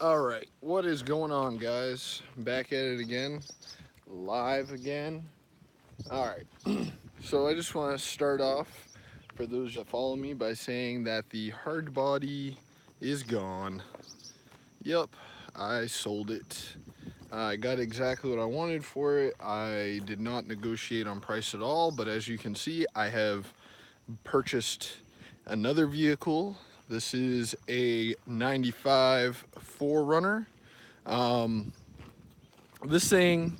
All right, what is going on, guys? Back at it again, live again. All right, so I just want to start off for those that follow me by saying that the hard body is gone. Yep, I sold it. I got exactly what I wanted for it. I did not negotiate on price at all, but as you can see, I have purchased another vehicle. This is a 95 4Runner. Um, this thing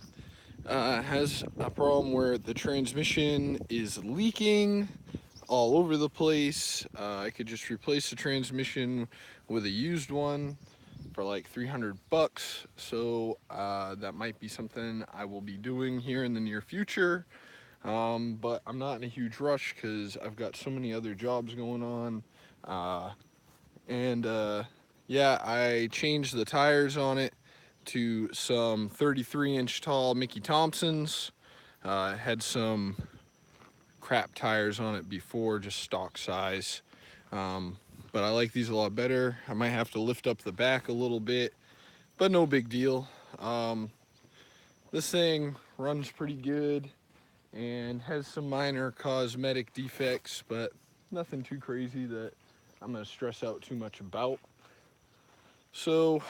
has a problem where the transmission is leaking all over the place. I could just replace the transmission with a used one for like 300 bucks. So that might be something I will be doing here in the near future. But I'm not in a huge rush because I've got so many other jobs going on. Uh, and yeah, I changed the tires on it to some 33-inch tall Mickey Thompsons. Had some crap tires on it before, just stock size. Um, but I like these a lot better. I might have to lift up the back a little bit, but no big deal. Um, this thing runs pretty good and has some minor cosmetic defects, but nothing too crazy that I'm gonna stress out too much about. So,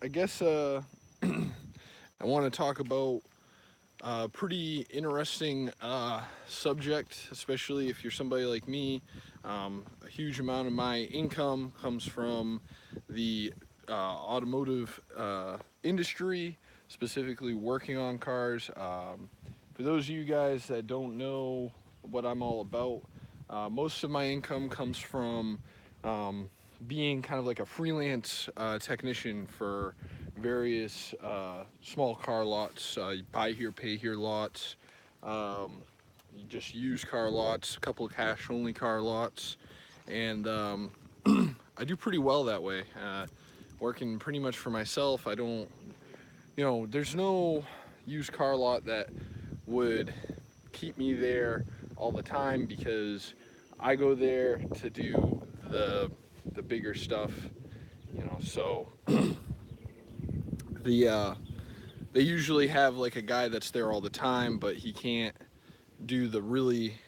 I guess I want to talk about a pretty interesting subject, especially if you're somebody like me. A huge amount of my income comes from the automotive industry, specifically working on cars. For those of you guys that don't know what I'm all about, most of my income comes from um, being kind of like a freelance technician for various small car lots, buy here, pay here lots, um, just used car lots, a couple of cash only car lots, and I do pretty well that way. Working pretty much for myself, I don't, there's no used car lot that would keep me there all the time because I go there to do the bigger stuff, So the they usually have like a guy that's there all the time, but he can't do the really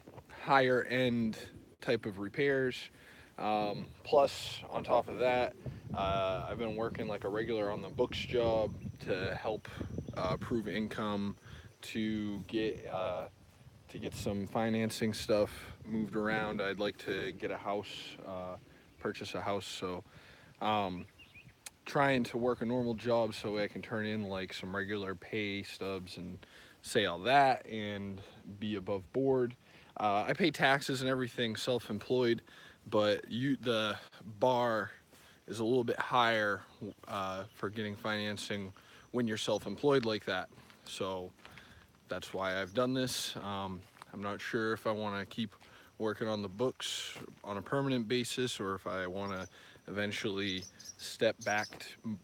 higher end type of repairs. Plus, on top of that, I've been working like a regular on the books job to help prove income to get some financing stuff moved around. I'd like to get a house, purchase a house, so um, trying to work a normal job so I can turn in like some regular pay stubs and say all that and be above board. I pay taxes and everything self-employed, but the bar is a little bit higher for getting financing when you're self-employed like that. So that's why I've done this. I'm not sure if I want to keep working on the books on a permanent basis or if I want to eventually step back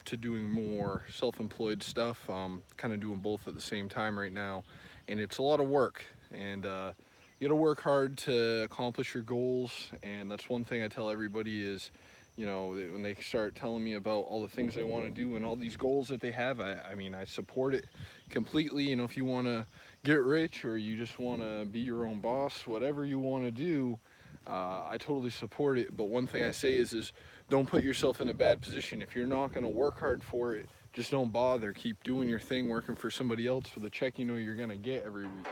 to doing more self-employed stuff. Kind of doing both at the same time right now, and it's a lot of work. And you got to work hard to accomplish your goals. And that's one thing I tell everybody is, when they start telling me about all the things they want to do and all these goals that they have, I mean, I support it completely. If you want to get rich or you just want to be your own boss, whatever you want to do, I totally support it. But one thing I say is don't put yourself in a bad position. If you're not going to work hard for it, just don't bother. Keep doing your thing, working for somebody else for the check you're going to get every week.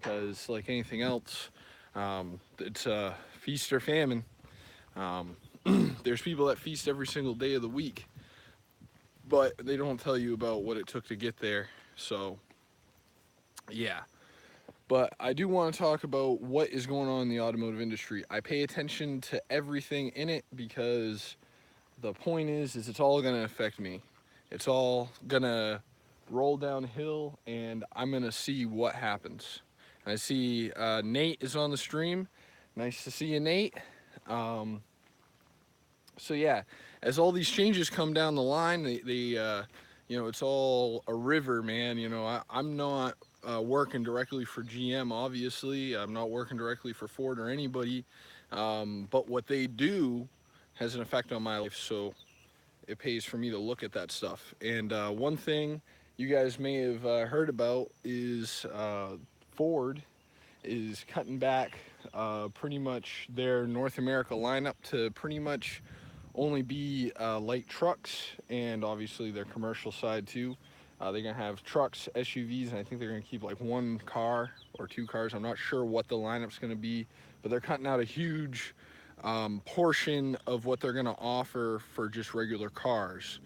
Because like anything else, it's feast or famine. Um, there's people that feast every single day of the week, but they don't tell you about what it took to get there. So, yeah. But I do want to talk about what is going on in the automotive industry. I pay attention to everything in it because the point is it's all going to affect me. It's all going to roll downhill and I'm going to see what happens. And I see Nate is on the stream. Nice to see you, Nate. Um, so yeah, as all these changes come down the line, it's all a river, man. I'm not working directly for GM. Obviously, I'm not working directly for Ford or anybody. But what they do has an effect on my life. So it pays for me to look at that stuff. And one thing you guys may have heard about is Ford is cutting back pretty much their North America lineup to pretty much only be light trucks, and obviously their commercial side too. They're gonna have trucks, SUVs, and I think they're gonna keep like one car or two cars. I'm not sure what the lineup's gonna be, but they're cutting out a huge portion of what they're gonna offer for just regular cars.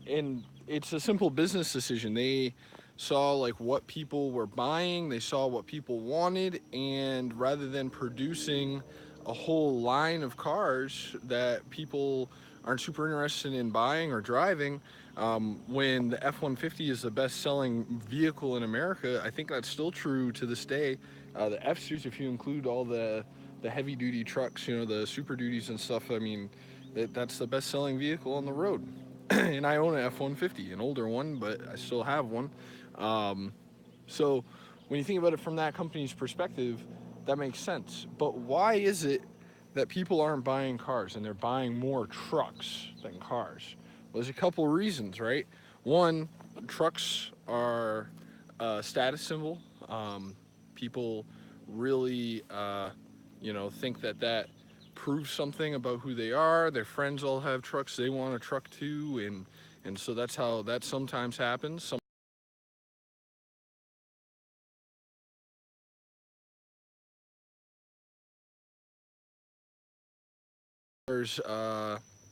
And it's a simple business decision. They saw like what people were buying, they saw what people wanted, and rather than producing a whole line of cars that people aren't super interested in buying or driving, when the F-150 is the best-selling vehicle in America, I think that's still true to this day. The F-Series, if you include all the heavy-duty trucks, you know, the Super Duties and stuff, I mean, that's the best-selling vehicle on the road. And I own an F-150, an older one, but I still have one. Um, so when you think about it from that company's perspective, that makes sense. But why is it that people aren't buying cars and they're buying more trucks than cars? Well, there's a couple of reasons, right? One, trucks are a status symbol. People really, think that proves something about who they are. Their friends all have trucks; they want a truck too, and so that's how that sometimes happens.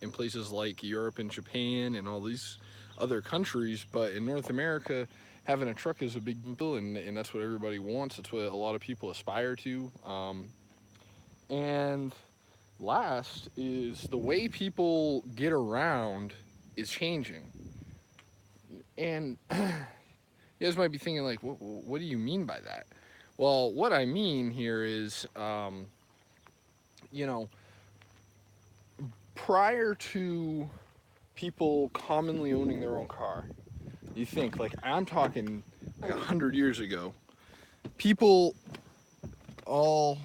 In places like Europe and Japan and all these other countries, but in North America, having a truck is a big deal, and that's what everybody wants. That's what a lot of people aspire to. And last is the way people get around is changing. And you guys might be thinking, like, what do you mean by that? Well, what I mean here is, you know, prior to people commonly owning their own car, you think, like, I'm talking like 100 years ago, people all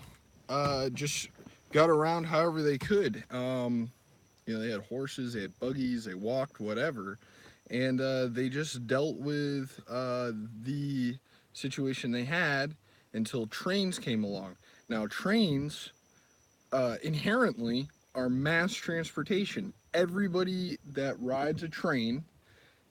just got around however they could. They had horses, they had buggies, they walked, whatever, and they just dealt with the situation they had until trains came along. Now, trains inherently are mass transportation. Everybody that rides a train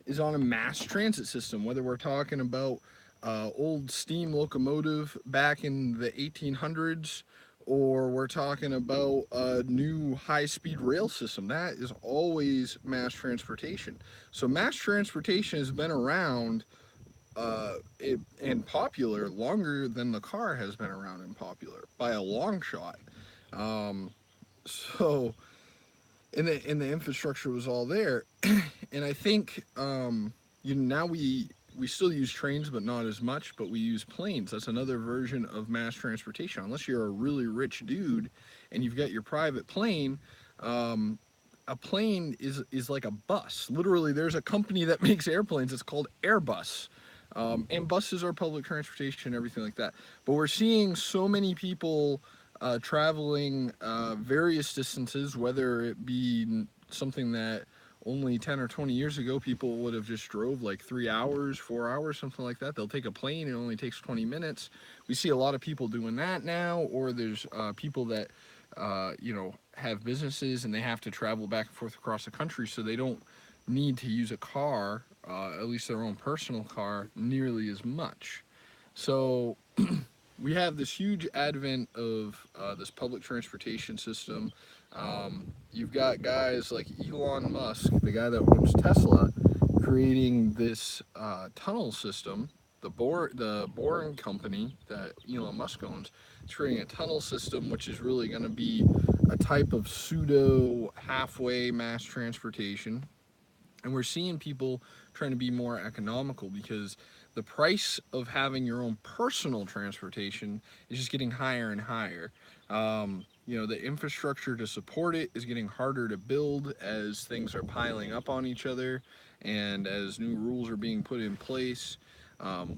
is on a mass transit system, whether we're talking about old steam locomotive back in the 1800s, or we're talking about a new high-speed rail system. That is always mass transportation. So mass transportation has been around and popular longer than the car has been around and popular by a long shot. Um, so and the infrastructure was all there, and I think now we still use trains, but not as much. But we use planes. That's another version of mass transportation. Unless you're a really rich dude and you've got your private plane, um, a plane is like a bus. Literally, there's a company that makes airplanes. It's called Airbus. And buses are public transportation and everything like that. But we're seeing so many people traveling various distances, whether it be something that only 10 or 20 years ago people would have just drove like 3 hours, 4 hours, something like that. They'll take a plane, it only takes 20 minutes. We see a lot of people doing that now, or there's people that have businesses and they have to travel back and forth across the country, so they don't need to use a car, at least their own personal car, nearly as much. So we have this huge advent of this public transportation system. You've got guys like Elon Musk, the guy that owns Tesla, creating this tunnel system. The Boring company that Elon Musk owns is creating a tunnel system, which is really going to be a type of pseudo halfway mass transportation. And we're seeing people trying to be more economical because the price of having your own personal transportation is just getting higher and higher. The infrastructure to support it is getting harder to build as things are piling up on each other and as new rules are being put in place.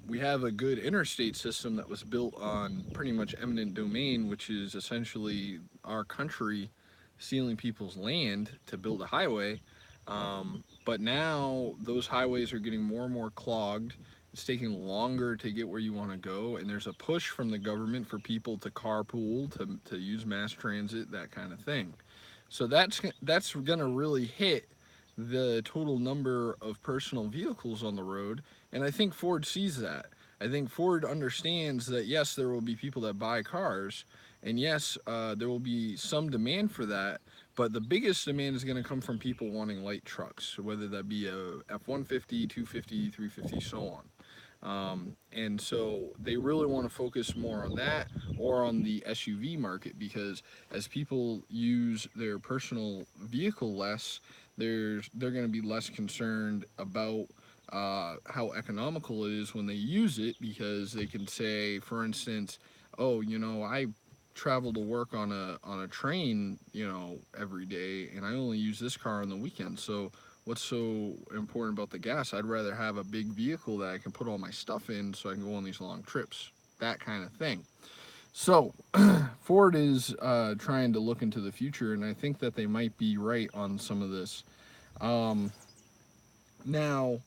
We have a good interstate system that was built on pretty much eminent domain, which is essentially our country stealing people's land to build a highway. But now those highways are getting more and more clogged. It's taking longer to get where you want to go, and there's a push from the government for people to carpool, to use mass transit, that kind of thing. So that's going to really hit the total number of personal vehicles on the road, and I think Ford sees that. I think Ford understands that yes, there will be people that buy cars, and yes, there will be some demand for that, but the biggest demand is going to come from people wanting light trucks, whether that be a F-150, 250, 350, so on. And so they really want to focus more on that or on the SUV market, because as people use their personal vehicle less, they're going to be less concerned about how economical it is when they use it, because they can say, for instance, oh, I travel to work on a train, every day, and I only use this car on the weekend. So what's so important about the gas? I'd rather have a big vehicle that I can put all my stuff in so I can go on these long trips. That kind of thing. So Ford is trying to look into the future, and I think that they might be right on some of this. Um, Now,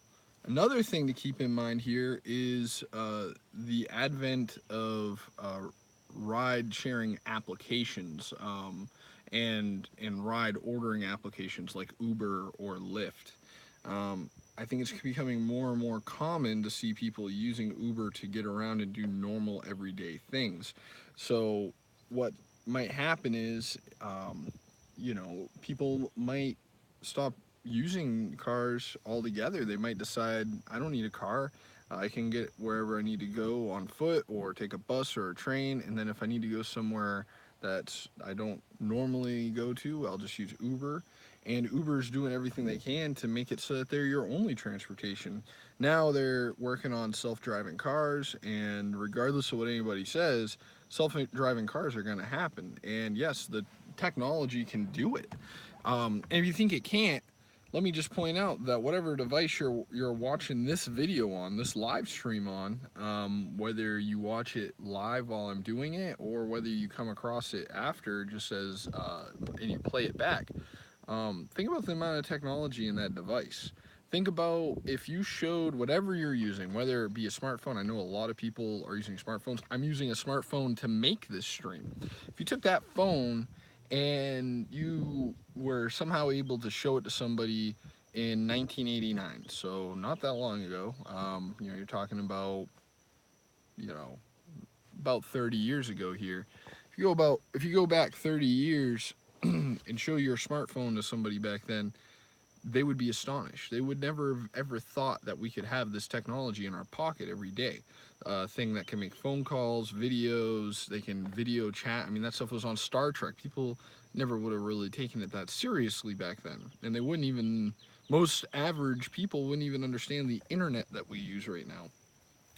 another thing to keep in mind here is the advent of ride sharing applications, and ride ordering applications like Uber or Lyft. I think it's becoming more and more common to see people using Uber to get around and do normal everyday things. So, what might happen is, people might stop using cars altogether. They might decide, I don't need a car. I can get wherever I need to go on foot or take a bus or a train. And then if I need to go somewhere that I don't normally go to, I'll just use Uber. And Uber's doing everything they can to make it so that they're your only transportation. Now they're working on self-driving cars, and regardless of what anybody says, self-driving cars are going to happen. And yes, the technology can do it. And if you think it can't, let me just point out that whatever device you're watching this video on, this live stream on, whether you watch it live while I'm doing it or whether you come across it after, just as and you play it back, think about the amount of technology in that device. Think about if you showed whatever you're using, whether it be a smartphone. I know a lot of people are using smartphones. I'm using a smartphone to make this stream. If you took that phone and you were somehow able to show it to somebody in 1989, so not that long ago, you're talking about, you know, about 30 years ago here. If you go back 30 years and show your smartphone to somebody back then, they would be astonished. They would never have ever thought that we could have this technology in our pocket every day. Thing that can make phone calls, videos, they can video chat. I mean, that stuff was on Star Trek. People never would have really taken it that seriously back then. And they wouldn't even, most average people wouldn't even understand the internet that we use right now.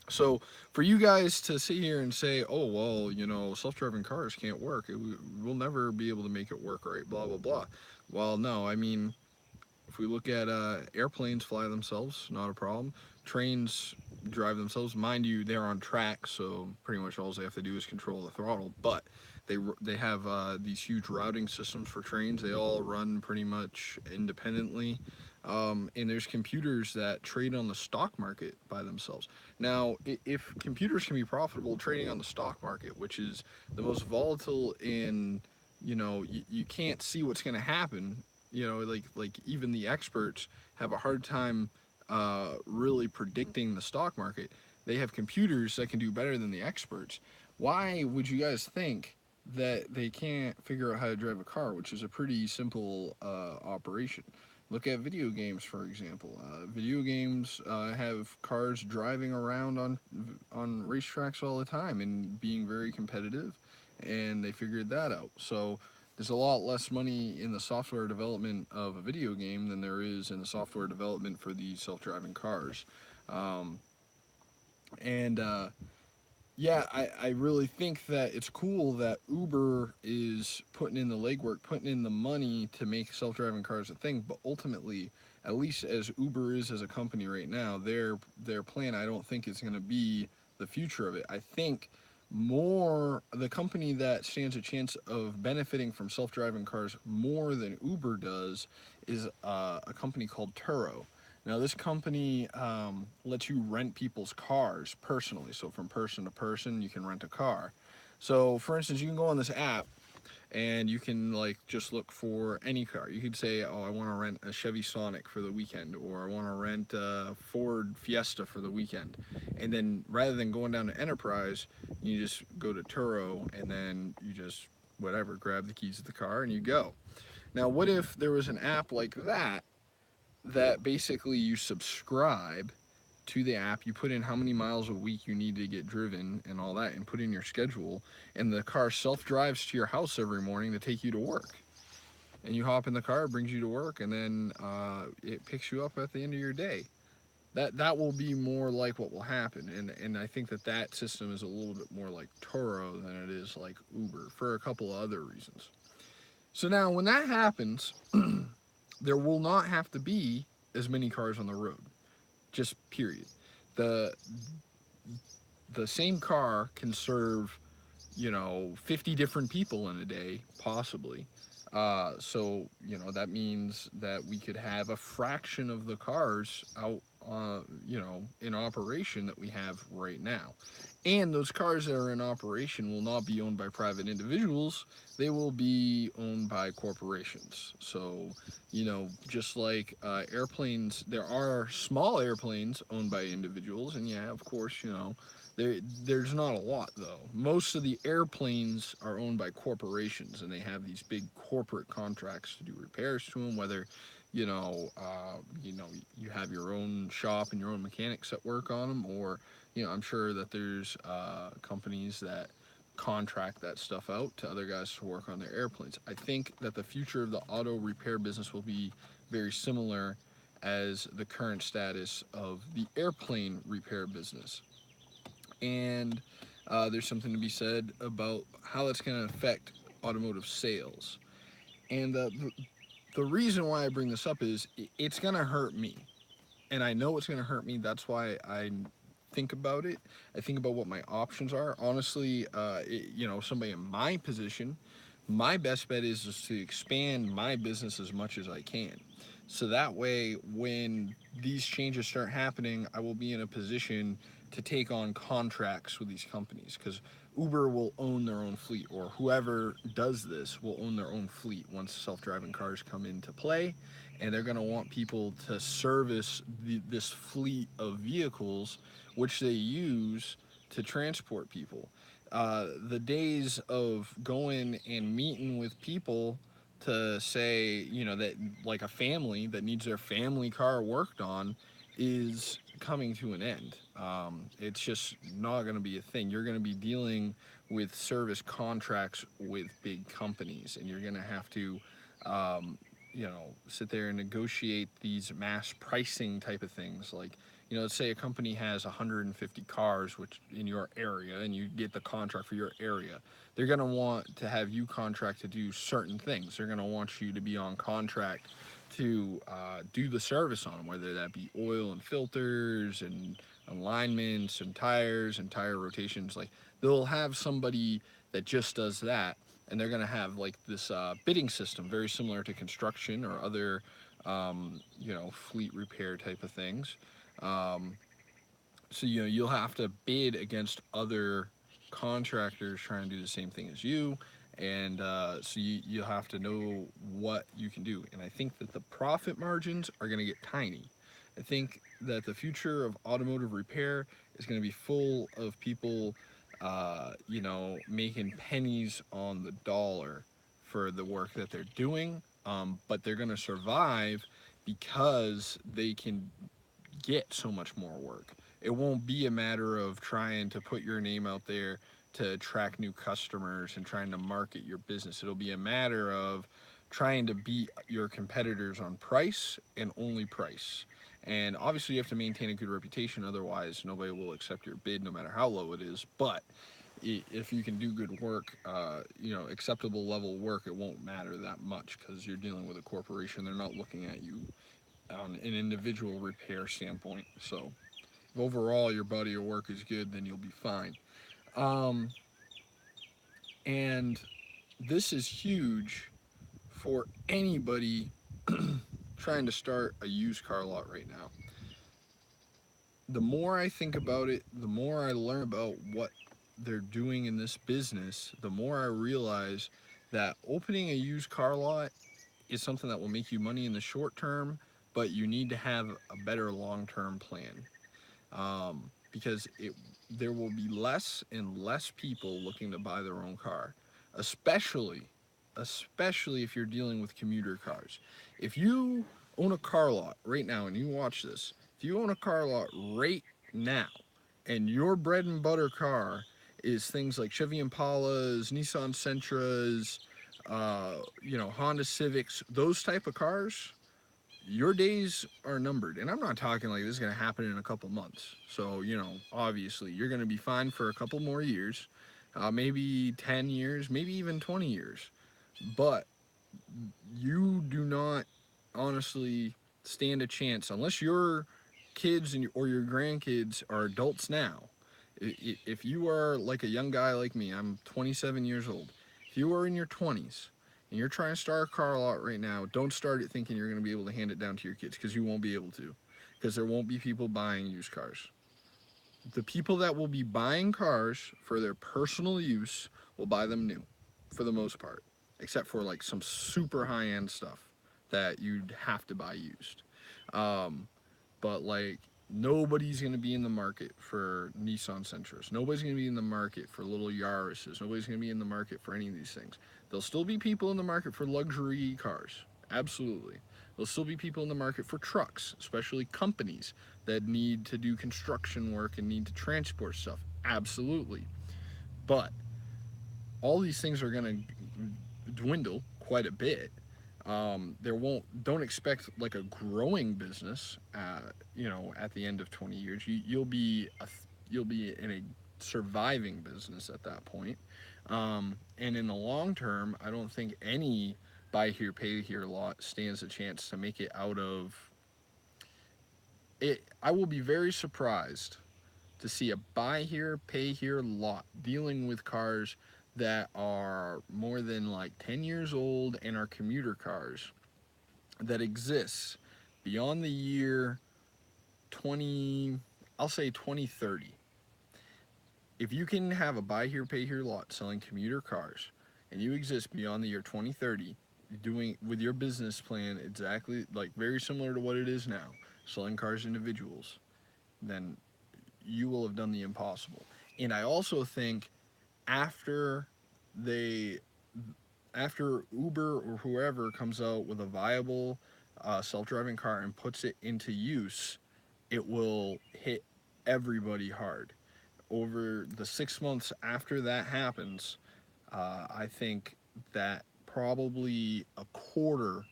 So for you guys to sit here and say, oh, well, self-driving cars can't work, we'll never be able to make it work right, blah, blah, blah. Well, no, I mean, if we look at airplanes fly themselves, not a problem. Trains drive themselves. Mind you, they're on track, so pretty much all they have to do is control the throttle. But they have these huge routing systems for trains. They all run pretty much independently. And there's computers that trade on the stock market by themselves. Now, if computers can be profitable trading on the stock market, which is the most volatile in, you can't see what's going to happen, like even the experts have a hard time really predicting the stock market. They have computers that can do better than the experts. Why would you guys think that they can't figure out how to drive a car, which is a pretty simple operation? Look at video games, for example. Video games have cars driving around on racetracks all the time and being very competitive, and they figured that out. So there's a lot less money in the software development of a video game than there is in the software development for these self-driving cars. Um, and Yeah, I really think that it's cool that Uber is putting in the legwork, putting in the money to make self-driving cars a thing. But ultimately, at least as Uber is as a company right now, their plan, I don't think is going to be the future of it. I think more the company that stands a chance of benefiting from self-driving cars more than Uber does is a company called Turo. Now, this company lets you rent people's cars personally. So, from person to person, you can rent a car. So, for instance, you can go on this app and you can like just look for any car. You could say, "Oh, I want to rent a Chevy Sonic for the weekend," or "I want to rent a Ford Fiesta for the weekend." And then rather than going down to Enterprise, you just go to Turo, and then you just whatever grab the keys to the car and you go. Now, what if there was an app like that that basically you subscribe to the app, you put in how many miles a week you need to get driven and all that, and put in your schedule, and the car self drives to your house every morning to take you to work. And you hop in the car, it brings you to work, and then it picks you up at the end of your day. That will be more like what will happen, and I think that that system is a little bit more like Turo than it is like Uber for a couple of other reasons. So now, when that happens, there will not have to be as many cars on the road. Just period. The the same car can serve, 50 different people in a day, possibly. So, that means that we could have a fraction of the cars out, in operation that we have right now. And those cars that are in operation will not be owned by private individuals, they will be owned by corporations. So, just like airplanes, there are small airplanes owned by individuals, and yeah, of course, there's not a lot though. Most of the airplanes are owned by corporations, and they have these big corporate contracts to do repairs to them. Whether, you know, uh, you know, you have your own shop and your own mechanics that work on them, or I'm sure that there's companies that contract that stuff out to other guys to work on their airplanes. I think that the future of the auto repair business will be very similar as the current status of the airplane repair business. And there's something to be said about how that's going to affect automotive sales. And the reason why I bring this up is it's going to hurt me. And I know it's going to hurt me. That's why I think about it. I think about what my options are. Honestly, somebody in my position, my best bet is to expand my business as much as I can. So that way, when these changes start happening, I will be in a position to take on contracts with these companies, because Uber will own their own fleet, or whoever does this will own their own fleet once self-driving cars come into play, and they're going to want people to service this fleet of vehicles which they use to transport people. The days of going and meeting with people to say, that like a family that needs their family car worked on is coming to an end. It's just not going to be a thing. You're going to be dealing with service contracts with big companies, and you're going to have to, sit there and negotiate these mass pricing type of things. Like, let's say a company has 150 cars, which in your area, and you get the contract for your area. They're going to want to have you contract to do certain things. They're going to want you to be on contract to do the service on them, whether that be oil and filters and alignments and tires and tire rotations. Like, they'll have somebody that just does that, and they're going to have like this bidding system very similar to construction or other fleet repair type of things. um, so you'll have to bid against other contractors trying to do the same thing as you, and so you'll have to know what you can do. And I think that the profit margins are going to get tiny. I think that the future of automotive repair is going to be full of people, making pennies on the dollar for the work that they're doing, but they're going to survive because they can get so much more work. It won't be a matter of trying to put your name out there to attract new customers and trying to market your business. It'll be a matter of trying to beat your competitors on price and only price. And obviously, you have to maintain a good reputation, otherwise, nobody will accept your bid no matter how low it is. But if you can do good work, acceptable level work, it won't matter that much because you're dealing with a corporation. They're not looking at you on an individual repair standpoint. So if overall your body of work is good, then you'll be fine. Um, and this is huge for anybody trying to start a used car lot right now. The more I think about it, the more I learn about what they're doing in this business, the more I realize that opening a used car lot is something that will make you money in the short term, but you need to have a better long term plan, because there will be less and less people looking to buy their own car, especially especially if you're dealing with commuter cars. If you own a car lot right now and you watch this, if you own a car lot right now and your bread and butter car is things like Chevy Impalas, Nissan Sentras, Honda Civics, those type of cars, your days are numbered. And I'm not talking like this is going to happen in a couple months. So, obviously, you're going to be fine for a couple more years, maybe 10 years, maybe even 20 years. But you do not honestly stand a chance unless your kids or your grandkids are adults now. If you are like a young guy like me, I'm 27 years old. If you are in your 20s and you're trying to start a car lot right now, don't start it thinking you're going to be able to hand it down to your kids, because you won't be able to, because there won't be people buying used cars. The people that will be buying cars for their personal use will buy them new for the most part, except for like some super high end stuff that you'd have to buy used. Um, but like, nobody's going to be in the market for Nissan Sentras. Nobody's going to be in the market for little Yaris's. Nobody's going to be in the market for any of these things. There'll still be people in the market for luxury cars. Absolutely. There'll still be people in the market for trucks, especially companies that need to do construction work and need to transport stuff. Absolutely. But all these things are going to dwindle quite a bit. There won't don't expect like a growing business. At the end of 20 years, you'll be in a surviving business at that point. And in the long term, I don't think any buy here pay here lot stands a chance to make it out of it. I will be very surprised to see a buy here, pay here lot dealing with cars that are more than like 10 years old and are commuter cars that exists beyond the year 20, I'll say 2030. If you can have a buy here, pay here lot selling commuter cars and you exist beyond the year 2030, doing with your business plan exactly like very similar to what it is now, selling cars to individuals, then you will have done the impossible. And I also think after they after Uber or whoever comes out with a viable self-driving car and puts it into use, it will hit everybody hard. Over the 6 months after that happens, I think that probably a quarter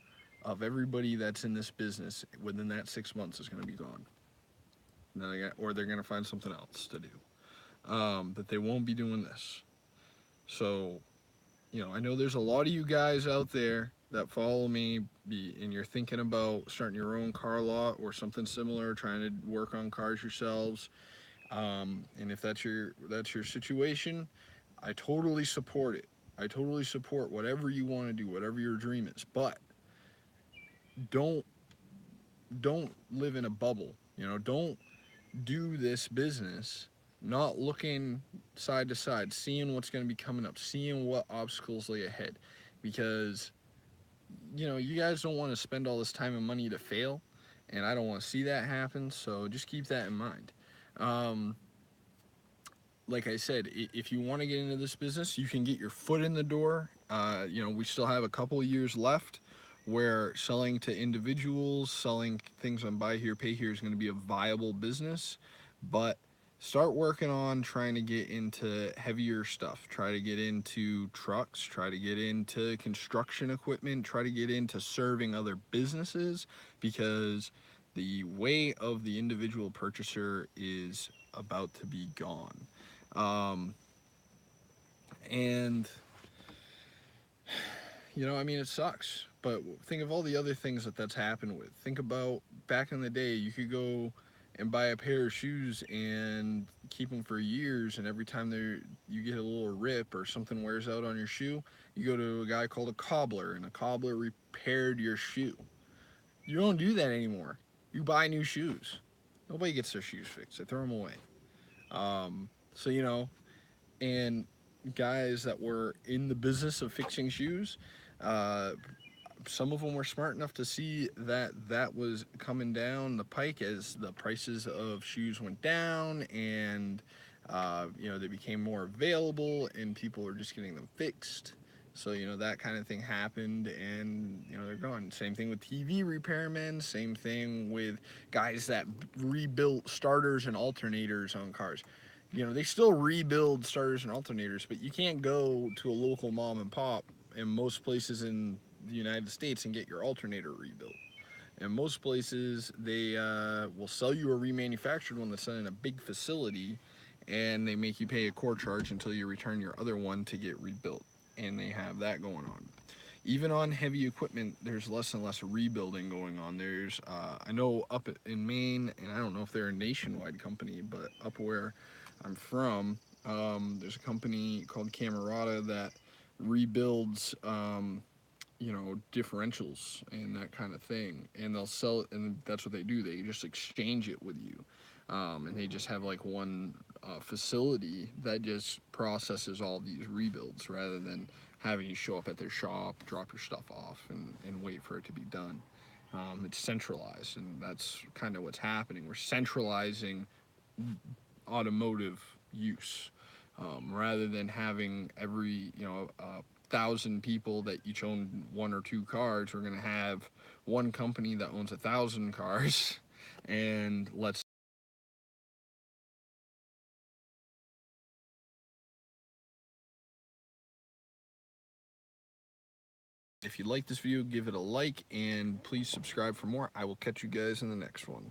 of everybody that's in this business within that 6 months is going to be gone. Or they're going to find something else to do. But they won't be doing this. So, I know there's a lot of you guys out there that follow me, and you're thinking about starting your own car lot or something similar, trying to work on cars yourselves. And if that's your situation, I totally support it. I totally support whatever you want to do, whatever your dream is. But don't don't live in a bubble. Don't do this business not looking side to side, seeing what's going to be coming up, seeing what obstacles lay ahead, because you guys don't want to spend all this time and money to fail, and I don't want to see that happen. So just keep that in mind. Um, like I said, if you want to get into this business, you can get your foot in the door. We still have a couple of years left where selling to individuals, selling things on buy here, pay here is going to be a viable business. But start working on trying to get into heavier stuff. Try to get into trucks, try to get into construction equipment, try to get into serving other businesses, because the way of the individual purchaser is about to be gone. Um, and it sucks, but think of all the other things that's happened with. Think about back in the day, you could go and buy a pair of shoes and keep them for years, and every time you get a little rip or something wears out on your shoe, you go to a guy called a cobbler, and a cobbler repaired your shoe. You don't do that anymore. You buy new shoes. Nobody gets their shoes fixed. They throw them away. So and guys that were in the business of fixing shoes, uh, some of them were smart enough to see that that was coming down the pike as the prices of shoes went down, and they became more available and people were just getting them fixed. So that kind of thing happened, and they're gone. Same thing with TV repairmen. Same thing with guys that rebuilt starters and alternators on cars. They still rebuild starters and alternators, but you can't go to a local mom and pop in most places in the United States and get your alternator rebuilt. In most places, they will sell you a remanufactured one that's done in a big facility, and they make you pay a core charge until you return your other one to get rebuilt. And they have that going on. Even on heavy equipment, there's less and less rebuilding going on. There's, I know up in Maine, and I don't know if they're a nationwide company, but up where I'm from, there's a company called Camerata that rebuilds differentials and that kind of thing, and they'll sell it, and that's what they do. They just exchange it with you, and they just have like one facility that just processes all these rebuilds rather than having you show up at their shop, drop your stuff off, and wait for it to be done. It's centralized, and that's kind of what's happening. We're centralizing automotive use, rather than having every 1,000 people that each own one or two cars. We're going to have one company that owns 1,000 cars, and let's. If you like this video, give it a like, and please subscribe for more. I will catch you guys in the next one.